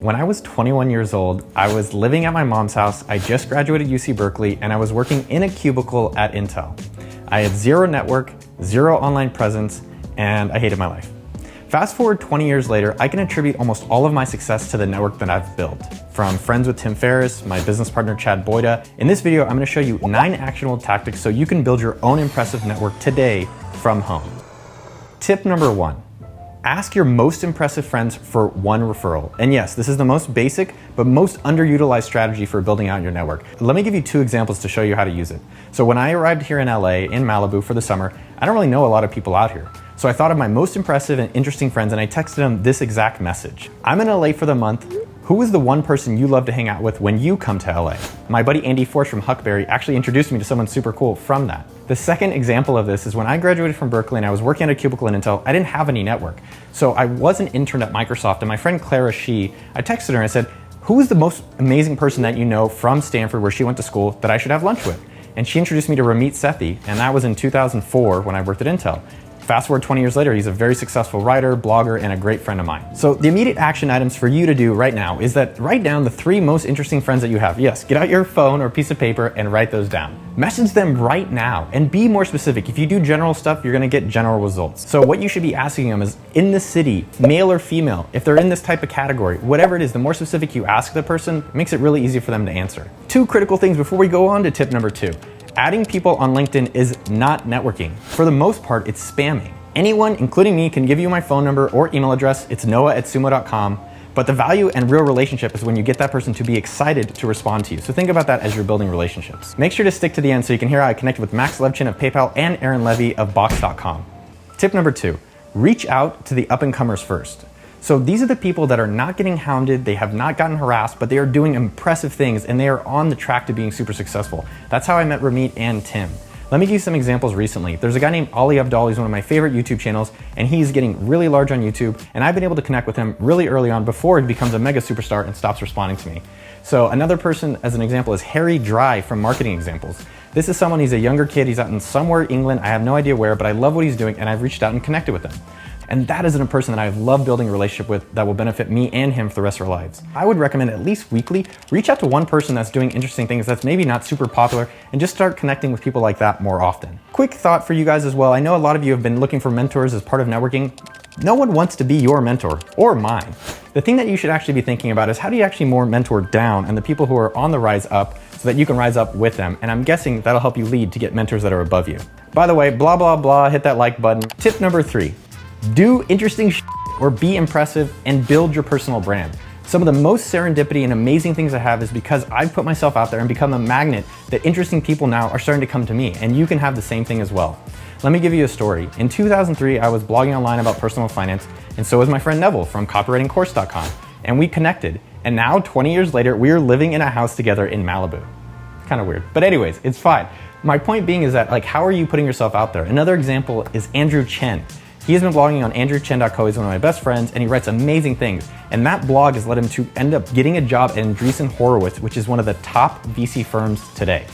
When I was 21 years old, I was living at my mom's house. I just graduated UC Berkeley and I was working in a cubicle at Intel. I had zero network, zero online presence, and I hated my life. Fast forward 20 years later, I can attribute almost all of my success to the network that I've built. From friends with Tim Ferriss, my business partner Chad Boyda. In this video, I'm gonna show you 9 actionable tactics so you can build your own impressive network today from home. Tip number 1. Ask your most impressive friends for one referral. And yes, this is the most basic, but most underutilized strategy for building out your network. Let me give you 2 examples to show you how to use it. So when I arrived here in LA, in Malibu for the summer, I don't really know a lot of people out here. So I thought of my most impressive and interesting friends and I texted them this exact message. I'm in LA for the month. Who is the one person you love to hang out with when you come to LA? My buddy Andy Force from Huckberry actually introduced me to someone super cool from that. The second example of this is when I graduated from Berkeley and I was working at a cubicle in Intel, I didn't have any network. So I was an intern at Microsoft and my friend Clara Shee, I texted her and I said, who is the most amazing person that you know from Stanford where she went to school that I should have lunch with? And she introduced me to Ramit Sethi, and that was in 2004 when I worked at Intel. Fast forward 20 years later, he's a very successful writer, blogger, and a great friend of mine. So the immediate action items for you to do right now is that write down the 3 most interesting friends that you have. Yes, get out your phone or piece of paper and write those down. Message them right now and be more specific. If you do general stuff, you're gonna get general results. So what you should be asking them is, in the city, male or female, if they're in this type of category, whatever it is, the more specific you ask the person, it makes it really easy for them to answer. 2 critical things before we go on to tip number 2. Adding people on LinkedIn is not networking. For the most part, it's spamming. Anyone, including me, can give you my phone number or email address. It's noah@sumo.com. But the value and real relationship is when you get that person to be excited to respond to you. So think about that as you're building relationships. Make sure to stick to the end so you can hear how I connected with Max Levchin of PayPal and Aaron Levy of Box.com. Tip number 2, reach out to the up-and-comers first. So these are the people that are not getting hounded, they have not gotten harassed, but they are doing impressive things and they are on the track to being super successful. That's how I met Ramit and Tim. Let me give you some examples recently. There's a guy named Ali Abdal, he's one of my favorite YouTube channels, and he's getting really large on YouTube, and I've been able to connect with him really early on before he becomes a mega superstar and stops responding to me. So another person, as an example, is Harry Dry from Marketing Examples. This is someone, he's a younger kid, he's out in somewhere England, I have no idea where, but I love what he's doing, and I've reached out and connected with him. And that is a person that I love building a relationship with that will benefit me and him for the rest of our lives. I would recommend at least weekly, reach out to one person that's doing interesting things that's maybe not super popular and just start connecting with people like that more often. Quick thought for you guys as well. I know a lot of you have been looking for mentors as part of networking. No one wants to be your mentor or mine. The thing that you should actually be thinking about is how do you actually more mentor down and the people who are on the rise up so that you can rise up with them. And I'm guessing that'll help you lead to get mentors that are above you. By the way, blah, blah, blah, hit that like button. Tip number 3. Do interesting or be impressive and build your personal brand. Some of the most serendipity and amazing things I have is because I've put myself out there and become a magnet that interesting people now are starting to come to me, and you can have the same thing as well. Let me give you a story. In 2003, I was blogging online about personal finance, and so was my friend Neville from copywritingcourse.com, and we connected. And now, 20 years later, we are living in a house together in Malibu. Kind of weird, but anyways, it's fine. My point being is that, how are you putting yourself out there? Another example is Andrew Chen. He has been blogging on andrewchen.co, he's one of my best friends, and he writes amazing things. And that blog has led him to end up getting a job at Andreessen Horowitz, which is one of the top VC firms today.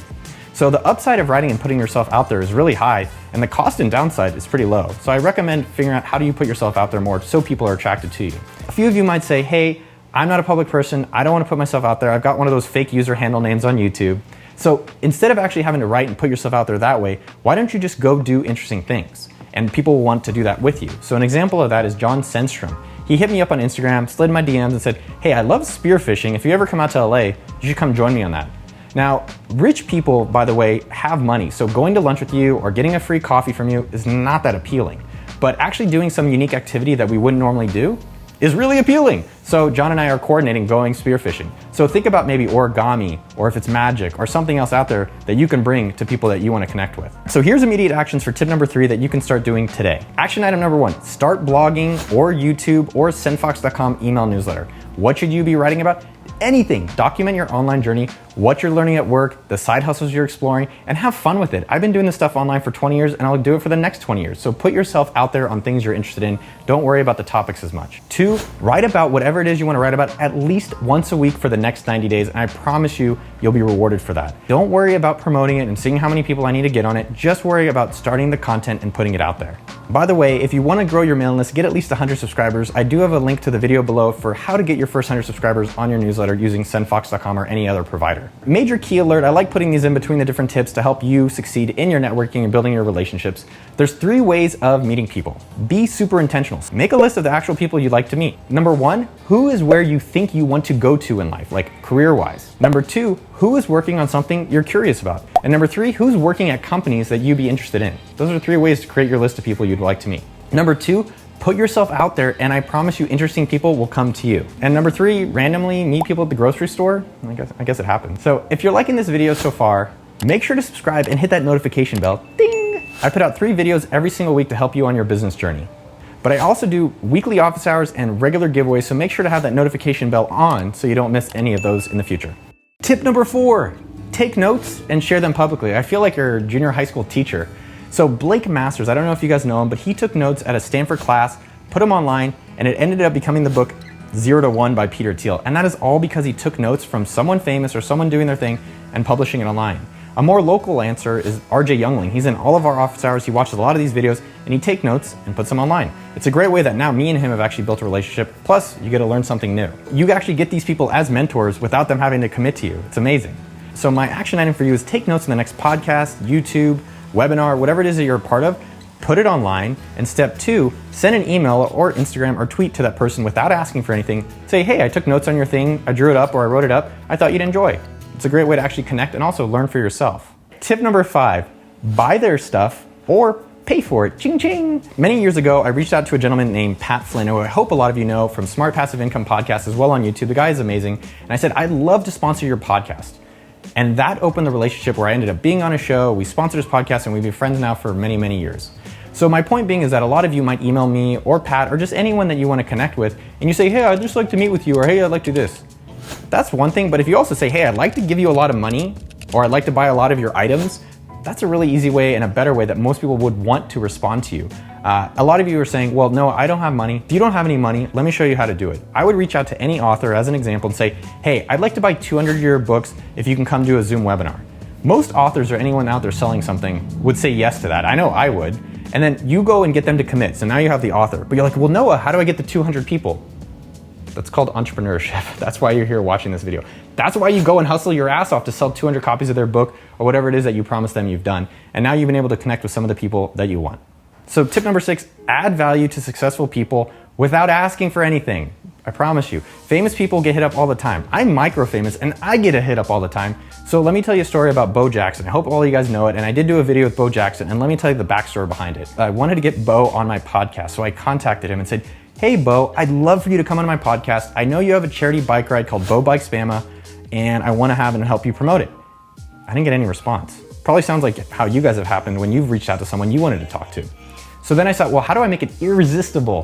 So the upside of writing and putting yourself out there is really high, and the cost and downside is pretty low. So I recommend figuring out how do you put yourself out there more so people are attracted to you. A few of you might say, hey, I'm not a public person, I don't want to put myself out there, I've got one of those fake user handle names on YouTube. So instead of actually having to write and put yourself out there that way, why don't you just go do interesting things? And people will want to do that with you. So an example of that is John Senstrom. He hit me up on Instagram, slid my DMs and said, hey, I love spearfishing. If you ever come out to LA, you should come join me on that. Now, rich people, by the way, have money. So going to lunch with you or getting a free coffee from you is not that appealing. But actually doing some unique activity that we wouldn't normally do is really appealing. So John and I are coordinating going spearfishing. So think about maybe origami, or if it's magic, or something else out there that you can bring to people that you want to connect with. So here's immediate actions for tip number 3 that you can start doing today. Action item number 1, start blogging or YouTube or sendfox.com email newsletter. What should you be writing about? Anything. Document your online journey what you're learning at work, the side hustles you're exploring, and have fun with it. I've been doing this stuff online for 20 years and I'll do it for the next 20 years. So put yourself out there on things you're interested in. Don't worry about the topics as much. 2, write about whatever it is you want to write about at least once a week for the next 90 days. And I promise you, you'll be rewarded for that. Don't worry about promoting it and seeing how many people I need to get on it. Just worry about starting the content and putting it out there. By the way, if you want to grow your mailing list, get at least 100 subscribers, I do have a link to the video below for how to get your first 100 subscribers on your newsletter using sendfox.com or any other provider. Major key alert, I like putting these in between the different tips to help you succeed in your networking and building your relationships. There's 3 ways of meeting people. Be super intentional. Make a list of the actual people you'd like to meet. Number 1, who is where you think you want to go to in life, like career-wise. Number 2, who is working on something you're curious about. And number 3, who's working at companies that you'd be interested in. Those are 3 ways to create your list of people you'd like to meet. Number 2, put yourself out there and I promise you interesting people will come to you. And number 3, randomly meet people at the grocery store. I guess it happens. So if you're liking this video so far, make sure to subscribe and hit that notification bell. Ding! I put out 3 videos every single week to help you on your business journey. But I also do weekly office hours and regular giveaways, so make sure to have that notification bell on so you don't miss any of those in the future. Tip number 4, take notes and share them publicly. I feel like you're a junior high school teacher. So Blake Masters, I don't know if you guys know him, but he took notes at a Stanford class, put them online, and it ended up becoming the book 0 to 1 by Peter Thiel. And that is all because he took notes from someone famous or someone doing their thing and publishing it online. A more local answer is RJ Youngling. He's in all of our office hours. He watches a lot of these videos and he takes notes and puts them online. It's a great way that now me and him have actually built a relationship. Plus, you get to learn something new. You actually get these people as mentors without them having to commit to you. It's amazing. So my action item for you is take notes in the next podcast, YouTube, webinar, whatever it is that you're a part of, put it online. And step 2, send an email or Instagram or tweet to that person without asking for anything. Say, hey, I took notes on your thing, I drew it up or I wrote it up. I thought you'd enjoy. It's a great way to actually connect and also learn for yourself. Tip number 5, buy their stuff or pay for it. Ching ching. Many years ago, I reached out to a gentleman named Pat Flynn, who I hope a lot of you know from Smart Passive Income podcast as well on YouTube. The guy is amazing. And I said, I'd love to sponsor your podcast. And that opened the relationship where I ended up being on a show, we sponsored his podcast, and we've been friends now for many, many years. So my point being is that a lot of you might email me or Pat or just anyone that you want to connect with, and you say, hey, I'd just like to meet with you, or hey, I'd like to do this. That's one thing, but if you also say, hey, I'd like to give you a lot of money, or I'd like to buy a lot of your items, that's a really easy way and a better way that most people would want to respond to you. A lot of you are saying, well, no, I don't have money. If you don't have any money, let me show you how to do it. I would reach out to any author as an example and say, hey, I'd like to buy 200 of your books if you can come do a Zoom webinar. Most authors or anyone out there selling something would say yes to that. I know I would. And then you go and get them to commit. So now you have the author. But you're like, well, Noah, how do I get the 200 people? That's called entrepreneurship. That's why you're here watching this video. That's why you go and hustle your ass off to sell 200 copies of their book or whatever it is that you promised them you've done. And now you've been able to connect with some of the people that you want. So tip number 6, add value to successful people without asking for anything. I promise you, famous people get hit up all the time. I'm micro famous and I get a hit up all the time. So let me tell you a story about Bo Jackson. I hope all you guys know it. And I did do a video with Bo Jackson, and let me tell you the backstory behind it. I wanted to get Bo on my podcast. So I contacted him and said, hey Bo, I'd love for you to come on my podcast. I know you have a charity bike ride called Bo Bikes Bama, and I want to have and help you promote it. I didn't get any response. Probably sounds like how you guys have happened when you've reached out to someone you wanted to talk to. So then I thought, well, how do I make it irresistible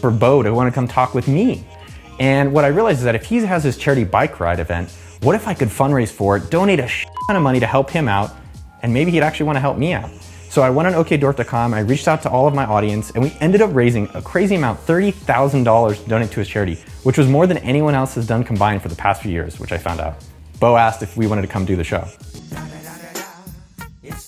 for Bo to want to come talk with me? And what I realized is that if he has his charity bike ride event, what if I could fundraise for it, donate a ton of money to help him out, and maybe he'd actually want to help me out. So I went on okdorf.com, I reached out to all of my audience, and we ended up raising a crazy amount, $30,000 to donate to his charity, which was more than anyone else has done combined for the past few years, which I found out. Bo asked if we wanted to come do the show.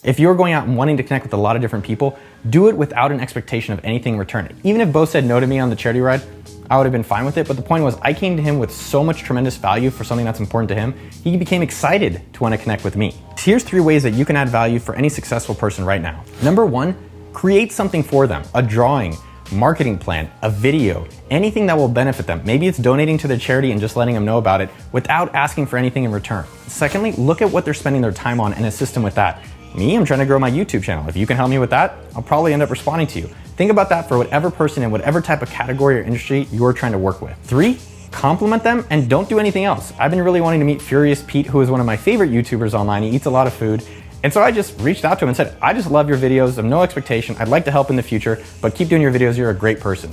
If you're going out and wanting to connect with a lot of different people, do it without an expectation of anything in return. Even if Bo said no to me on the charity ride, I would have been fine with it. But the point was, I came to him with so much tremendous value for something that's important to him, he became excited to want to connect with me. Here's 3 ways that you can add value for any successful person right now. Number 1, create something for them, a drawing, marketing plan, a video, anything that will benefit them. Maybe it's donating to the charity and just letting them know about it without asking for anything in return. Secondly, look at what they're spending their time on and assist them with that. Me, I'm trying to grow my YouTube channel. If you can help me with that, I'll probably end up responding to you. Think about that for whatever person in whatever type of category or industry you're trying to work with. 3, compliment them and don't do anything else. I've been really wanting to meet Furious Pete, who is one of my favorite YouTubers online. He eats a lot of food. And so I just reached out to him and said, I just love your videos. I have no expectation. I'd like to help in the future, but keep doing your videos. You're a great person.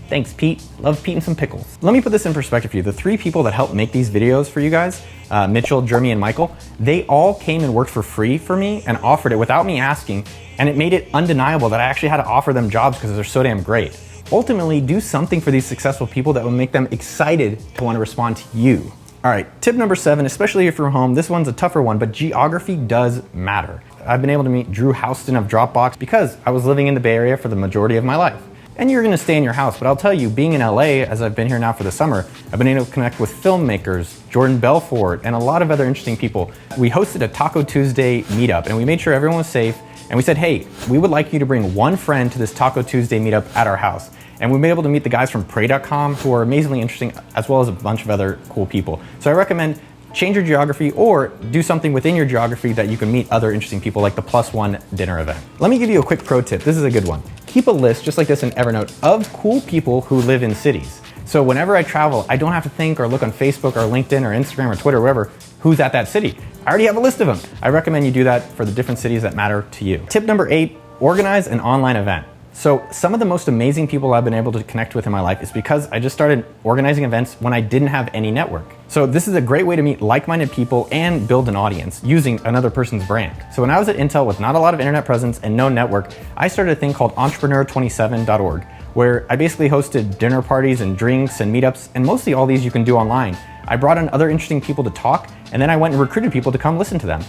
Thanks, Pete. Love Pete and some pickles. Let me put this in perspective for you. The 3 people that helped make these videos for you guys, Mitchell, Jeremy, and Michael, they all came and worked for free for me and offered it without me asking, and it made it undeniable that I actually had to offer them jobs because they're so damn great. Ultimately, do something for these successful people that will make them excited to want to respond to you. All right, tip number 7, especially if you're home, this one's a tougher one, but geography does matter. I've been able to meet Drew Houston of Dropbox because I was living in the Bay Area for the majority of my life. And you're gonna stay in your house, but I'll tell you, being in LA, as I've been here now for the summer, I've been able to connect with filmmakers, Jordan Belfort, and a lot of other interesting people. We hosted a Taco Tuesday meetup, and we made sure everyone was safe, and we said, hey, we would like you to bring one friend to this Taco Tuesday meetup at our house. And we've been able to meet the guys from Pray.com who are amazingly interesting, as well as a bunch of other cool people. So I recommend change your geography or do something within your geography that you can meet other interesting people, like the +1 dinner event. Let me give you a quick pro tip. This is a good one. Keep a list, just like this in Evernote, of cool people who live in cities. So whenever I travel, I don't have to think or look on Facebook or LinkedIn or Instagram or Twitter or wherever, who's at that city. I already have a list of them. I recommend you do that for the different cities that matter to you. Tip number 8, organize an online event. So some of the most amazing people I've been able to connect with in my life is because I just started organizing events when I didn't have any network. So this is a great way to meet like-minded people and build an audience using another person's brand. So when I was at Intel with not a lot of internet presence and no network, I started a thing called entrepreneur27.org, where I basically hosted dinner parties and drinks and meetups, and mostly all these you can do online. I brought in other interesting people to talk, and then I went and recruited people to come listen to them.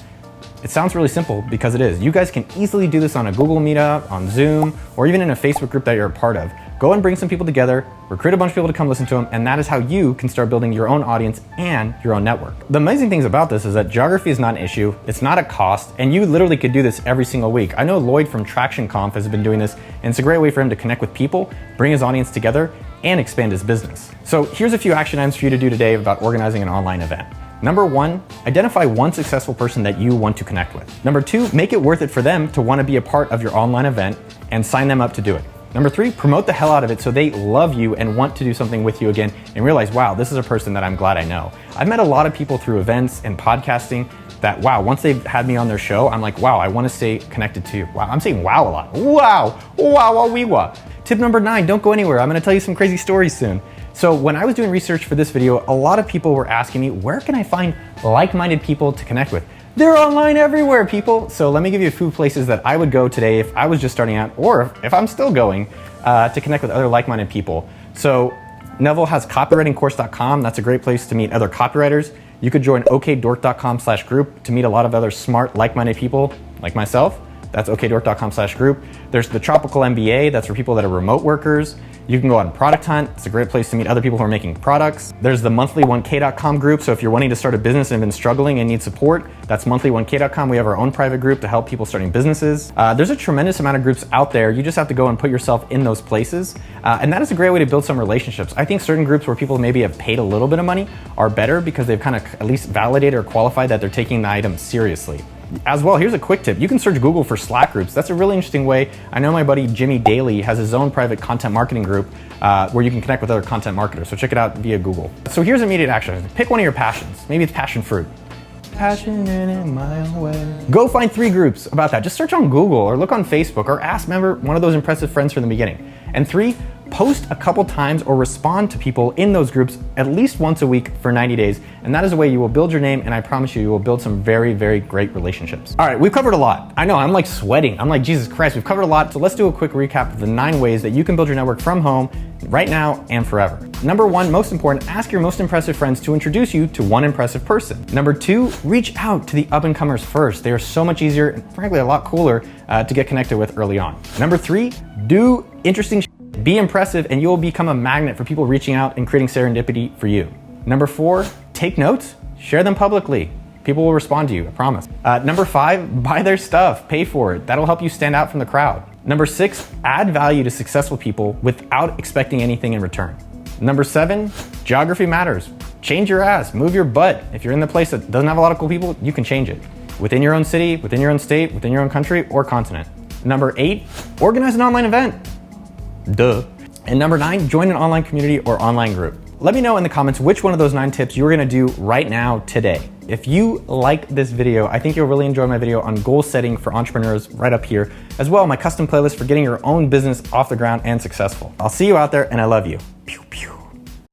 It sounds really simple because it is. You guys can easily do this on a Google Meetup, on Zoom, or even in a Facebook group that you're a part of. Go and bring some people together, recruit a bunch of people to come listen to them, and that is how you can start building your own audience and your own network. The amazing things about this is that geography is not an issue, it's not a cost, and you literally could do this every single week. I know Lloyd from Traction Conf has been doing this, and it's a great way for him to connect with people, bring his audience together, and expand his business. So here's a few action items for you to do today about organizing an online event. Number 1, identify one successful person that you want to connect with. Number 2, make it worth it for them to want to be a part of your online event and sign them up to do it. Number 3, promote the hell out of it so they love you and want to do something with you again and realize, wow, this is a person that I'm glad I know. I've met a lot of people through events and podcasting that, wow, once they've had me on their show, I'm like, wow, I want to stay connected to you. Wow, I'm saying wow a lot. Wow, wow, wow, wee, wow. Tip number 9, don't go anywhere. I'm going to tell you some crazy stories soon. So when I was doing research for this video, a lot of people were asking me, where can I find like-minded people to connect with? They're online everywhere, people. So let me give you a few places that I would go today if I was just starting out, or if I'm still going, to connect with other like-minded people. So Neville has copywritingcourse.com. That's a great place to meet other copywriters. You could join okdork.com/group to meet a lot of other smart, like-minded people like myself. That's okdork.com/group. There's the Tropical MBA. That's for people that are remote workers. You can go on Product Hunt. It's a great place to meet other people who are making products. There's the monthly1k.com group. So if you're wanting to start a business and have been struggling and need support, that's monthly1k.com. We have our own private group to help people starting businesses. There's a tremendous amount of groups out there. You just have to go and put yourself in those places. And that is a great way to build some relationships. I think certain groups where people maybe have paid a little bit of money are better because they've kind of at least validated or qualified that they're taking the item seriously. As well, here's a quick tip. You can search Google for Slack groups. That's a really interesting way. I know my buddy Jimmy Daly has his own private content marketing group where you can connect with other content marketers. So check it out via Google. So here's immediate action. Pick one of your passions. Maybe it's passion fruit. Passion in my own way. Go find 3 groups about that. Just search on Google or look on Facebook or ask one of those impressive friends from the beginning. And 3, post a couple times or respond to people in those groups at least once a week for 90 days. And that is a way you will build your name, and I promise you, you will build some very, very great relationships. All right, we've covered a lot. I know, I'm like sweating. I'm like, Jesus Christ, we've covered a lot. So let's do a quick recap of the 9 ways that you can build your network from home, right now and forever. Number 1, most important, ask your most impressive friends to introduce you to one impressive person. Number 2, reach out to the up-and-comers first. They are so much easier and frankly a lot cooler to get connected with early on. Number 3, do interesting shit. Be impressive and you will become a magnet for people reaching out and creating serendipity for you. Number 4, take notes, share them publicly. People will respond to you, I promise. Number 5, buy their stuff, pay for it. That'll help you stand out from the crowd. Number 6, add value to successful people without expecting anything in return. Number 7, geography matters. Change your ass, move your butt. If you're in the place that doesn't have a lot of cool people, you can change it. Within your own city, within your own state, within your own country or continent. Number 8, organize an online event. Duh. And number 9, join an online community or online group. let me know in the comments which one of those 9 tips you're gonna do right now today. If you liked this video, I think you'll really enjoy my video on goal setting for entrepreneurs right up here, as well my custom playlist for getting your own business off the ground and successful. I'll see you out there, and I love you.